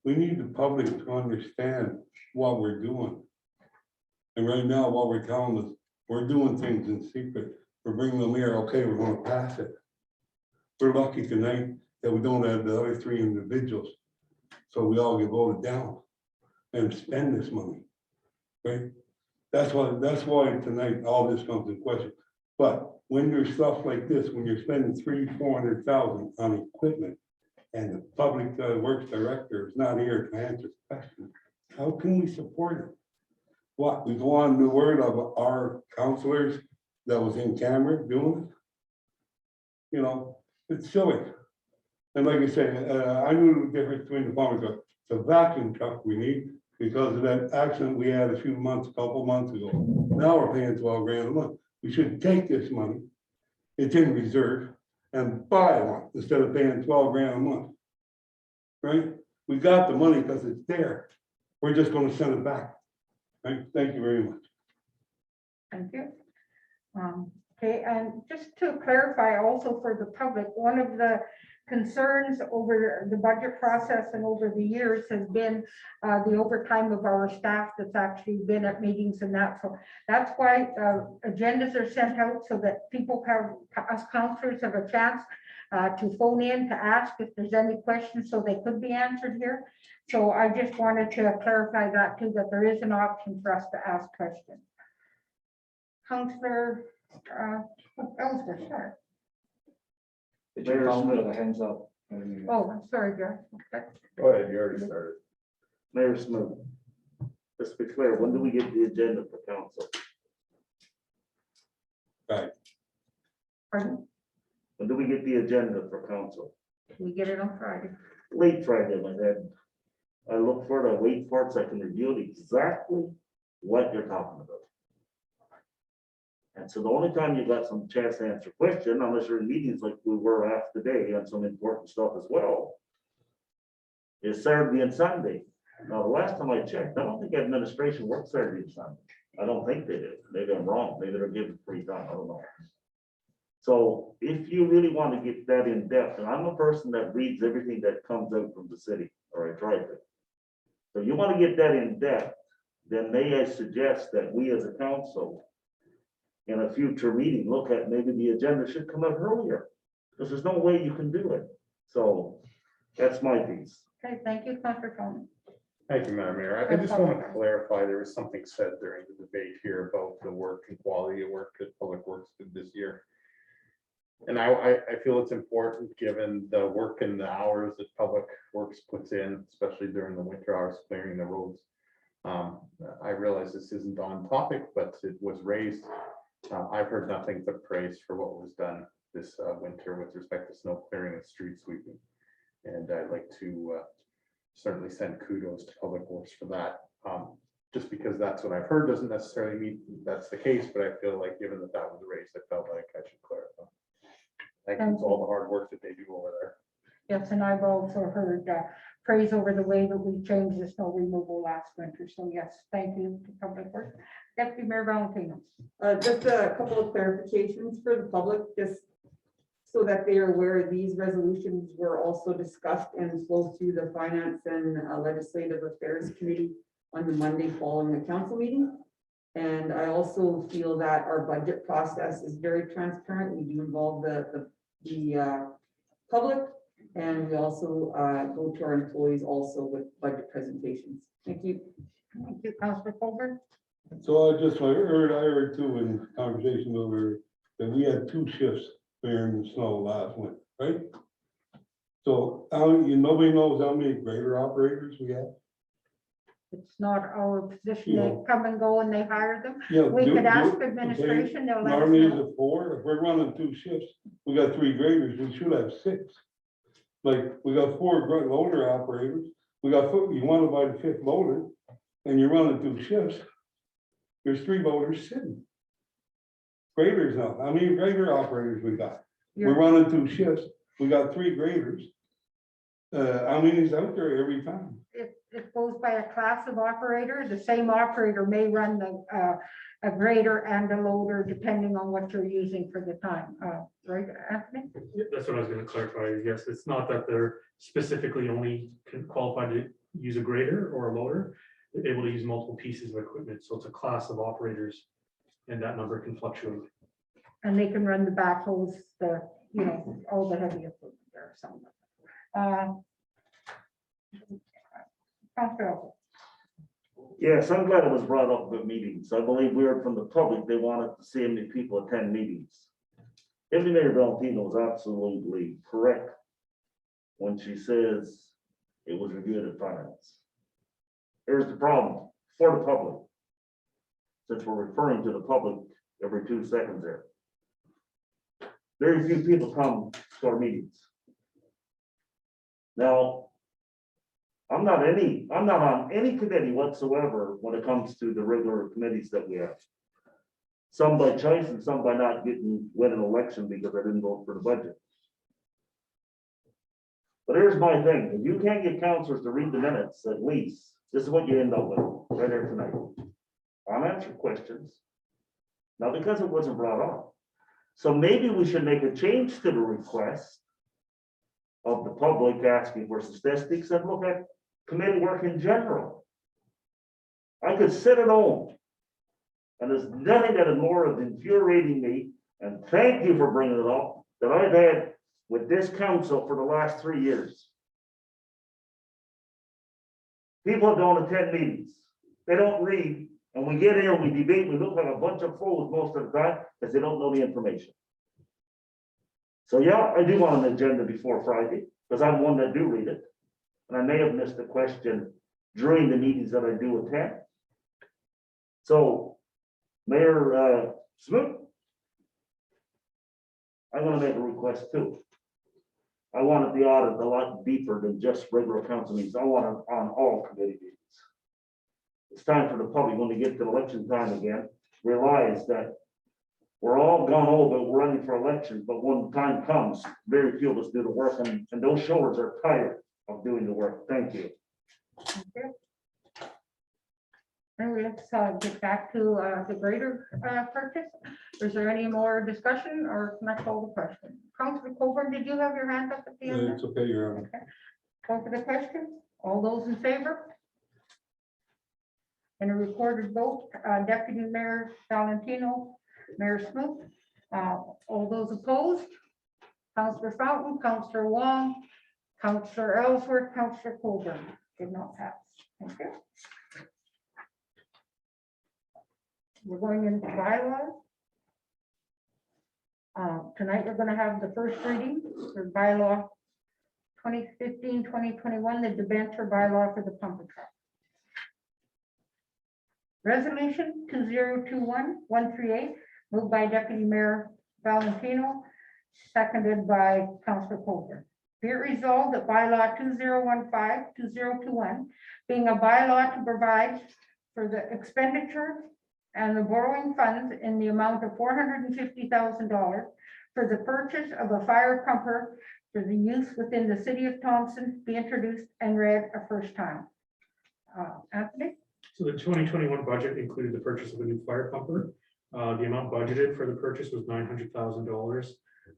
[SPEAKER 9] We need the public to understand what we're doing. And right now, what we're telling us, we're doing things in secret. We're bringing them here, okay, we're gonna pass it. We're lucky tonight that we don't have the other three individuals. So we all get voted down and spend this money, right? That's why tonight all this comes in question. But when there's stuff like this, when you're spending $300,000-400,000 on equipment and the public works director is not here to answer questions, how can we support it? What, we go on the word of our counselors that was in camera doing it? You know, it's silly. And like I said, I knew the difference between the farm truck, the vacuum truck we need because of that accident we had a couple months ago. Now we're paying $12,000 a month. We should take this money, it's in reserve, and buy one instead of paying $12,000 a month. Right? We got the money because it's there. We're just going to send it back. Right? Thank you very much.
[SPEAKER 1] Thank you. Okay, and just to clarify also for the public, one of the concerns over the budget process and over the years has been the overtime of our staff that's actually been at meetings and that. So that's why agendas are sent out so that people have, us counselors have a chance to phone in to ask if there's any questions so they could be answered here. So I just wanted to clarify that too, that there is an option for us to ask questions. Councillor Ellsworth, sorry.
[SPEAKER 10] Did you count with the hands up?
[SPEAKER 1] Oh, I'm sorry, Jeff. Okay.
[SPEAKER 7] Go ahead, you already started.
[SPEAKER 6] Mayor Smith. Let's be clear, when do we get the agenda for council?
[SPEAKER 1] Pardon?
[SPEAKER 6] When do we get the agenda for council?
[SPEAKER 1] We get it on Friday.
[SPEAKER 6] Late Friday, my head. I look for it, I wait for it, so I can review exactly what you're talking about. And so the only time you got some chance to answer question, unless you're in meetings like we were half today on some important stuff as well, is Saturday and Sunday. Now, the last time I checked, I don't think administration works Saturday and Sunday. I don't think they do. Maybe I'm wrong. Maybe they're given free time. I don't know. So if you really want to get that in depth, and I'm a person that reads everything that comes out from the city, or I try to. So you want to get that in depth, then may I suggest that we as a council in a future meeting, look at maybe the agenda should come out earlier, because there's no way you can do it. So that's my piece.
[SPEAKER 1] Okay, thank you, Councillor Coleman.
[SPEAKER 7] Thank you, Madam Mayor. I just want to clarify, there was something said during the debate here about the work and quality of work that Public Works did this year. And I feel it's important, given the work and the hours that Public Works puts in, especially during the winter hours, clearing the roads. I realize this isn't on topic, but it was raised. I've heard nothing but praise for what was done this winter with respect to snow clearing and street sweeping. And I'd like to certainly send kudos to Public Works for that. Just because that's what I've heard doesn't necessarily mean that's the case, but I feel like given that that was raised, I felt like I should clarify. Thank you for all the hard work that they do over there.
[SPEAKER 1] Yes, and I've also heard praise over the way that we changed the snow removal last winter. So yes, thank you to Public Works. Deputy Mayor Valentino.
[SPEAKER 8] Just a couple of clarifications for the public, just so that they are aware, these resolutions were also discussed and flow through the Finance and Legislative Affairs Committee on the Monday following the council meeting. And I also feel that our budget process is very transparent. We do involve the public, and we also go to our employees also with budget presentations. Thank you.
[SPEAKER 1] Thank you, Councillor Colbert.
[SPEAKER 9] So I heard too in conversation over that we had 2 shifts clearing the snow last winter, right? So nobody knows how many grader operators we have.
[SPEAKER 1] It's not our position. They
[SPEAKER 9] Yeah.
[SPEAKER 1] come and go and they hire them.
[SPEAKER 9] Yeah,
[SPEAKER 1] We
[SPEAKER 9] do-
[SPEAKER 1] could ask
[SPEAKER 9] do-
[SPEAKER 1] administration, they'll let us
[SPEAKER 9] Normally is
[SPEAKER 1] know.
[SPEAKER 9] it 4? If we're running 2 shifts, we got 3 graders, we should have 6. Like, we got 4 loader operators, you want to buy the 5th loader, and you're running 2 shifts. There's 3 loaders sitting. Graders now, how many grader operators we got? We're
[SPEAKER 1] You're-
[SPEAKER 9] running 2 shifts, we got 3 graders. How many's out there every time?
[SPEAKER 1] It goes by a class of operator. The same operator may run a grader and a loader depending on what you're using for the time. Right, Anthony?
[SPEAKER 2] Yeah, that's what I was gonna clarify. Yes, it's not that they're specifically only qualified to use a grader or a loader. They're able to use multiple pieces of equipment, so it's a class of operators, and that number can fluctuate.
[SPEAKER 1] And they can run the backhoes, all the heavy equipment there, some of them. Councillor Elton.
[SPEAKER 6] Yes, I'm glad it was brought up at meetings. I believe we heard from the public, they wanted to see how many people attend meetings. Deputy Mayor Valentino is absolutely correct when she says it was reviewed at finance. Here's the problem for the public. Since we're referring to the public every 2 seconds there. Very few people come to our meetings. Now, I'm not on any committee whatsoever when it comes to the regular committees that we have. Some by choice and some by not win an election because I didn't vote for the budget. But here's my thing, if you can't get counselors to read the minutes, at least, this is what you end up with right here tonight. Unanswered questions. Now, because it wasn't brought up. So maybe we should make a change to the request of the public asking for statistics and look at committee work in general. I could sit at home. And there's nothing that is more infuriating me, and thank you for bringing it up, that I've had with this council for the last 3 years. People don't attend meetings. They don't read, and we get here, we debate, we look like a bunch of fools most of the time, because they don't know the information. So yeah, I do want an agenda before Friday, because I'm one that do read it. And I may have missed a question during the meetings that I do attend. So, Mayor Smoot, I'm gonna make a request too. I wanted the audit a lot deeper than just regular council meetings. I want it on all committee meetings. It's time for the public, when they get to election time again, realize that we're all gone over, we're running for elections, but when the time comes, very few of us do the work, and those shoulders are tired of doing the work. Thank you.
[SPEAKER 1] Okay. And let's get back to the greater purchase. Is there any more discussion or can I call the question? Councilor Coburn, did you have your hand up at the end?
[SPEAKER 9] It's okay, Your Honor.
[SPEAKER 1] Call for the question. All those in favor? In a recorded vote, Deputy Mayor Valentino, Mayor Smoot, all those opposed? Councilor Fountain, Councilor Wong, Councilor Ellsworth, Councilor Coburn did not pass. Thank you. We're going into bylaws. Tonight, we're going to have the first reading for bylaw 2015-2021, the debenture bylaw for the pumper truck. Resolution 2021-138, moved by Deputy Mayor Valentino, seconded by Councilor Coburn. Be it resolved that bylaw 2015-2021, being a bylaw to provide for the expenditure and the borrowing funds in the amount of $450,000 for the purchase of a fire pumper for the use within the city of Thompson, be introduced and read a first time. Anthony?
[SPEAKER 2] So the 2021 budget included the purchase of a new fire pumper. The amount budgeted for the purchase was $900,000.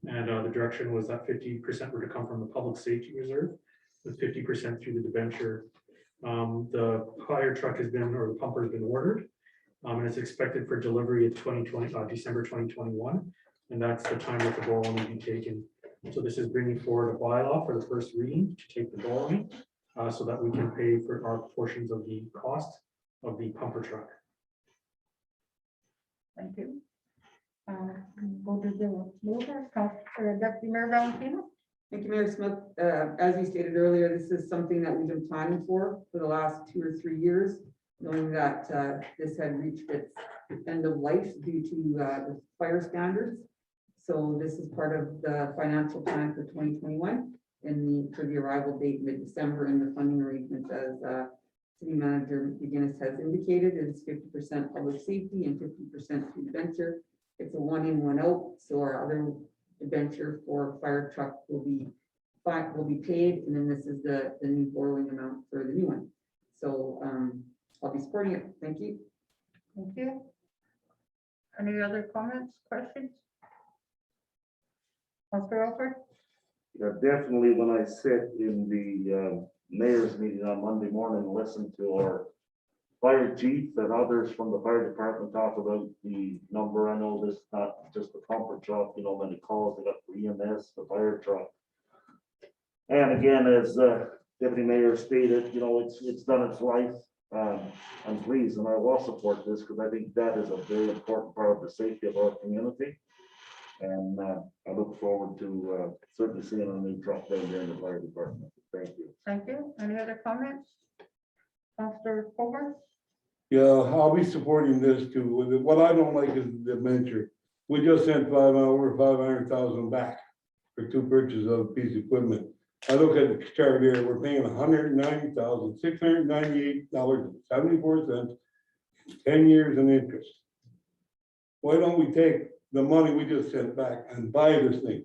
[SPEAKER 2] And the direction was that 50% were to come from the public safety reserve, with 50% through the debenture. The fire truck has been, or the pumper has been ordered. And it's expected for delivery in December 2021. And that's the time that the borrowing will be taken. So this is bringing forward a bylaw for the first reading to take the borrowing so that we can pay for our portions of the cost of the pumper truck.
[SPEAKER 1] Thank you. Go to the mover, Deputy Mayor Valentino.
[SPEAKER 8] Thank you, Mayor Smith. As you stated earlier, this is something that we've been planning for the last 2 or 3 years, knowing that this had reached its end of life due to the fire standards. So this is part of the financial plan for 2021 and for the arrival date mid-December, and the funding arrangements, as City Manager McGinnis has indicated, is 50% public safety and 50% through debenture. It's a 1 in, 1 out. So our other debenture for fire truck will be paid, and then this is the new borrowing amount for the new one. So I'll be supporting it. Thank you.
[SPEAKER 1] Thank you. Any other comments, questions? Councilor Elford?
[SPEAKER 6] Yeah, definitely when I sit in the mayor's meeting on Monday morning, and listen to our fire chief and others from the fire department talk about the number. I know this is not just the pumper truck, you know, many calls they got for EMS, the fire truck. And again, as Deputy Mayor stated, you know, it's done its life. I'm pleased, and I will support this because I think that is a very important part of the safety of our community. And I look forward to certainly seeing a new truck down there in the fire department. Thank you.
[SPEAKER 1] Thank you. Any other comments? Councilor Coburn?
[SPEAKER 9] Yeah, I'll be supporting this too. What I don't like is the debenture. We just sent over 500,000 back for 2 purchases of a piece of equipment. I look at the chart here, we're paying $190,698.74, 10 years in interest. Why don't we take the money we just sent back and buy this thing?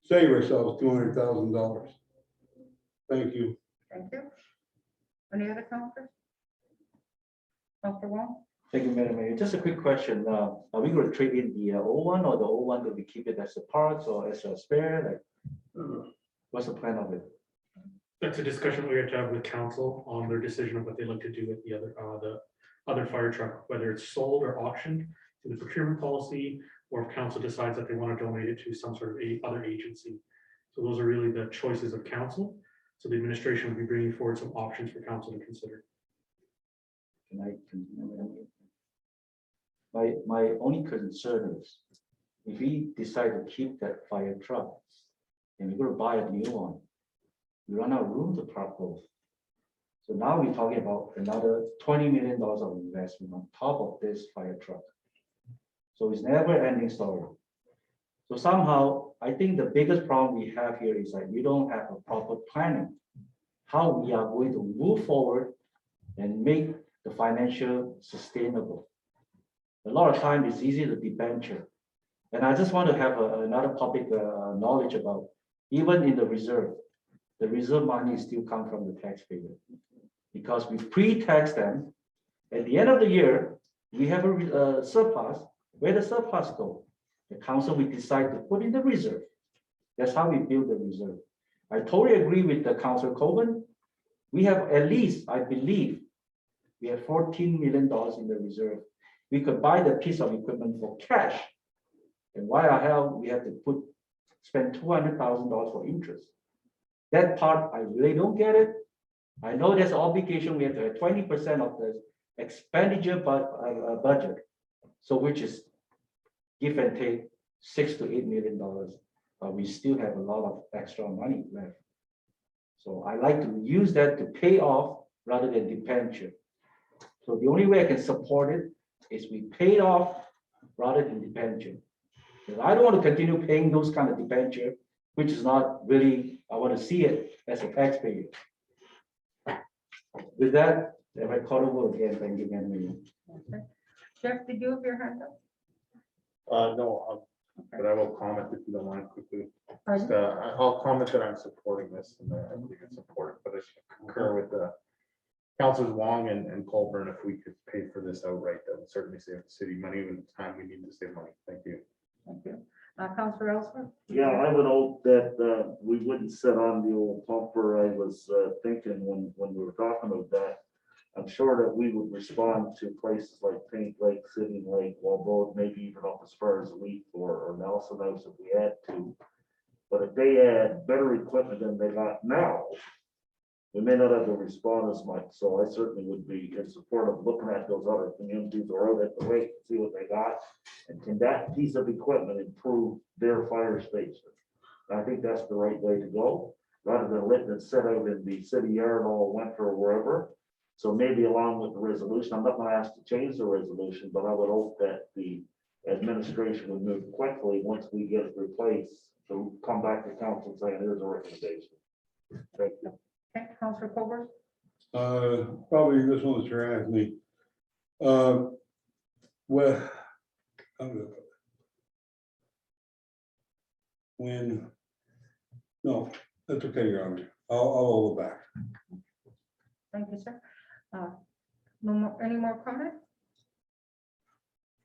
[SPEAKER 9] Save ourselves $200,000. Thank you.
[SPEAKER 1] Thank you. Any other councilors? Councilor Wong?
[SPEAKER 10] Thank you, Madam Mayor. Just a quick question. Are we going to trade in the old one, or the old one going to be keep it as a parts or as a spare? Like, what's the plan of it?
[SPEAKER 2] That's a discussion we have to have with council on their decision of what they like to do with the other fire truck, whether it's sold or auctioned to the procurement policy, or if council decides that they want to donate it to some sort of other agency. So those are really the choices of council. So the administration will be bringing forward some options for council to consider.
[SPEAKER 10] My only concern is if we decide to keep that fire truck and we're going to buy a new one, we run out of room to park both. So now we're talking about another $20 million of investment on top of this fire truck. So it's never ending story. So somehow, I think the biggest problem we have here is that we don't have a proper planning. How we are going to move forward and make the financial sustainable. A lot of time it's easy to debenture. And I just want to have another public knowledge about, even in the reserve money still come from the taxpayer. Because we pre-tax them, at the end of the year, we have a surplus. Where the surplus go? The council will decide to put in the reserve. That's how we build the reserve. I totally agree with the Councilor Coben. We have at least, I believe, we have $14 million in the reserve. We could buy the piece of equipment for cash. And why the hell we have to spend $200,000 for interest? That part, I really don't get it. I know there's an obligation, we have to have 20% of the expenditure budget. So which is give and take $6 to $8 million, but we still have a lot of extra money left. So I like to use that to pay off rather than debenture. So the only way I can support it is we pay it off rather than debenture. Because I don't want to continue paying those kind of debenture, which is not really, I want to see it as a taxpayer. With that, if I call over again, thank you again.
[SPEAKER 1] Okay. Jeff, did you have your hand up?
[SPEAKER 7] No, but I will comment if you don't mind quickly.
[SPEAKER 1] Pardon?
[SPEAKER 7] Just, I'll comment that I'm supporting this and I believe it's supported, but I should concur with the Councilors Wong and Colburn. If we could pay for this outright, that would certainly save the city money when it's time we need to save money. Thank you.
[SPEAKER 1] Thank you. Councilor Ellsworth?
[SPEAKER 6] Yeah, I would hope that we wouldn't sit on the old pumper. I was thinking when we were talking about that. I'm sure that we would respond to places like Paint Lake, City Lake, Walbrook, maybe even up as far as Leaf or Nelson House if we had to. But if they had better equipment than they got now, we may not have to respond as much. So I certainly would be in support of looking at those other communities or out at the lake to see what they got. And can that piece of equipment improve their fire station? I think that's the right way to go, rather than letting it sit out in the city yard all winter or wherever. So maybe along with the resolution, I'm not going to ask to change the resolution, but I would hope that the administration would move quickly once we get it replaced to come back to council saying here's a recommendation. Thank you.
[SPEAKER 1] Okay, Councilor Colbert?
[SPEAKER 9] Probably this one is for Anthony. Well, no, that's okay, Your Honor. I'll go back.
[SPEAKER 1] Thank you, sir. No more, any more comments?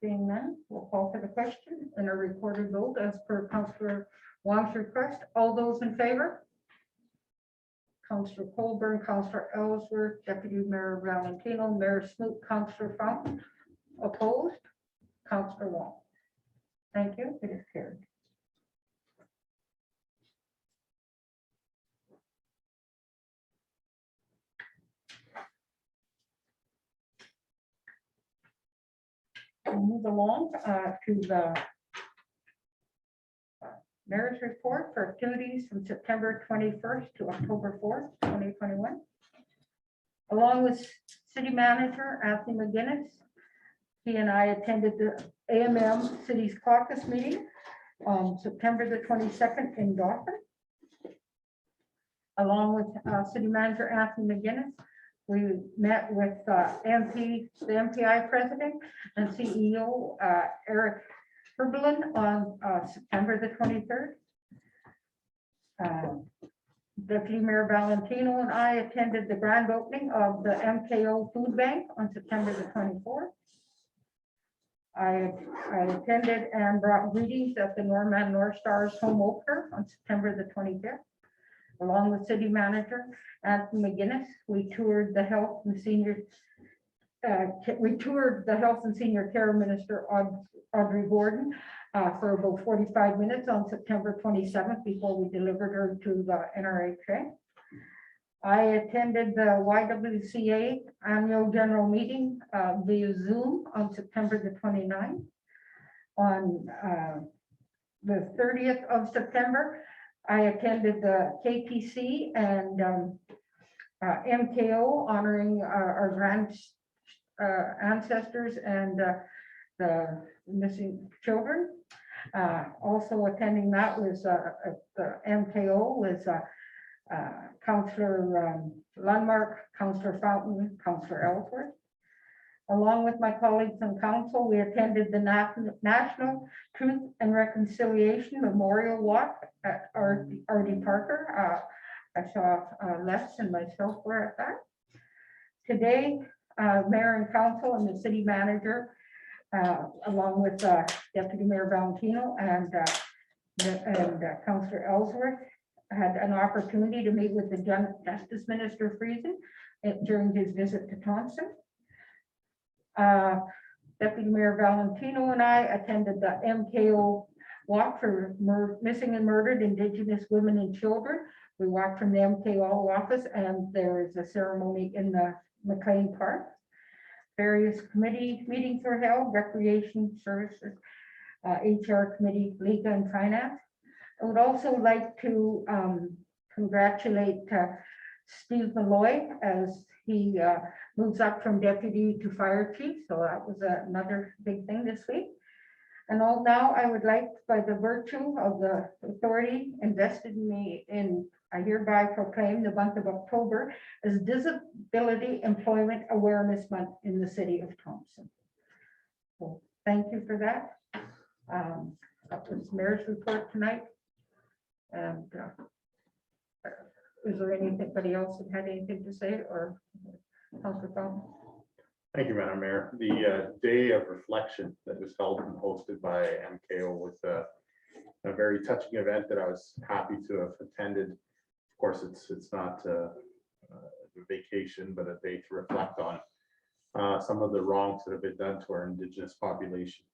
[SPEAKER 1] Seeing none, we'll call for the question and a recorded vote as per Councilor Wong's request. All those in favor? Councilor Colburn, Councilor Ellsworth, Deputy Mayor Valentino, Mayor Smoot, Councilor Fountain. Opposed? Councilor Wong. Thank you. It is carried. We'll move along to the mayor's report for activities from September 21st to October 4th, 2021. Along with City Manager Anthony McGinnis, he and I attended the AMM Cities Caucus meeting on September the 22nd in Dauphin. Along with City Manager Anthony McGinnis, we met with the MPI President and CEO Eric Herberlin on September the 23rd. Deputy Mayor Valentino and I attended the grand opening of the MKO Food Bank on September the 24th. I attended and brought greetings at the Norman North Stars home opener on September the 25th. Along with City Manager Anthony McGinnis, we toured the Health and Senior Care Minister Audrey Gordon for about 45 minutes on September 27th before we delivered her to the NRHA. I attended the YWCA annual general meeting via Zoom on September the 29th. On the 30th of September, I attended the KPC and MKO honoring our ancestors and the missing children. Also attending that was the MKO was Councillor Lundmark, Councillor Fountain, Councillor Ellsworth. Along with my colleagues on council, we attended the National Truth and Reconciliation Memorial Walk at R.D. Parker. I saw Les and myself were at that. Today, Mayor and Council and the City Manager, along with Deputy Mayor Valentino and Councillor Ellsworth, had an opportunity to meet with the Justice Minister Friesen during his visit to Thompson. Deputy Mayor Valentino and I attended the MKO walk for missing and murdered Indigenous women and children. We walked from the MKO office and there is a ceremony in the McLean Park. Various committee meetings were held, Recreation Services, HR Committee, Legal and Finance. I would also like to congratulate Steve Malloy as he moves up from deputy to fire chief. So that was another big thing this week. And now I would like, by the virtue of the authority invested in me, I hereby proclaim the month of October as Disability Employment Awareness Month in the city of Thompson. So thank you for that. That was Mayor's report tonight. And is there anybody else that had anything to say, or Councilor Fountain?
[SPEAKER 7] Thank you, Madam Mayor. The day of reflection that was held and hosted by MKO was a very touching event that I was happy to have attended. Of course, it's not a vacation, but a day to reflect on some of the wrongs that have been done to our Indigenous population.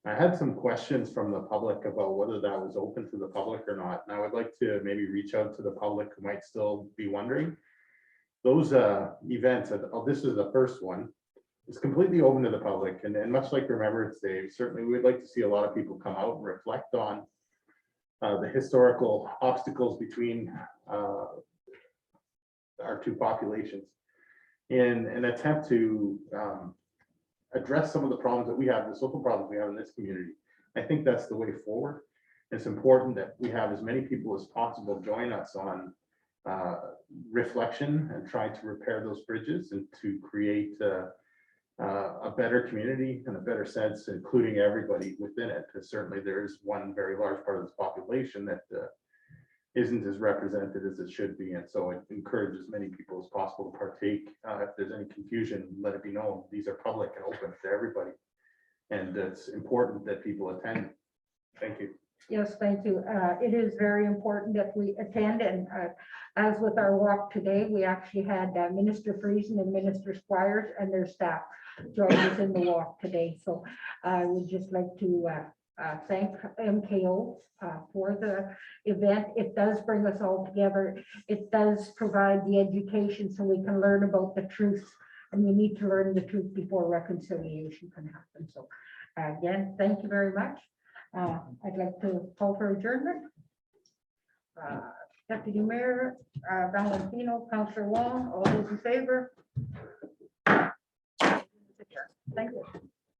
[SPEAKER 7] I had some questions from the public about whether that was open to the public or not, and I would like to maybe reach out to the public who might still be wondering. Those events, this is the first one, it's completely open to the public, and much like Remembrance Day, certainly we would like to see a lot of people come out and reflect on the historical obstacles between our two populations in an attempt to address some of the problems that we have, the social problems we have in this community. I think that's the way forward. It's important that we have as many people as possible join us on reflection and trying to repair those bridges and to create a better community and a better sense, including everybody within it. Because certainly there is one very large part of this population that isn't as represented as it should be. And so it encourages as many people as possible to partake. If there's any confusion, let it be known. These are public and open to everybody. And it's important that people attend. Thank you.
[SPEAKER 1] Yes, thank you. It is very important that we attend, and as with our walk today, we actually had Minister Friesen and Minister Squires and their staff join us in the walk today. So I would just like to thank MKO for the event. It does bring us all together. It does provide the education so we can learn about the truth, and we need to learn the truth before reconciliation can happen. So again, thank you very much. I'd like to call for adjournment. Deputy Mayor Valentino, Councillor Wong, all those in favor? Thank you.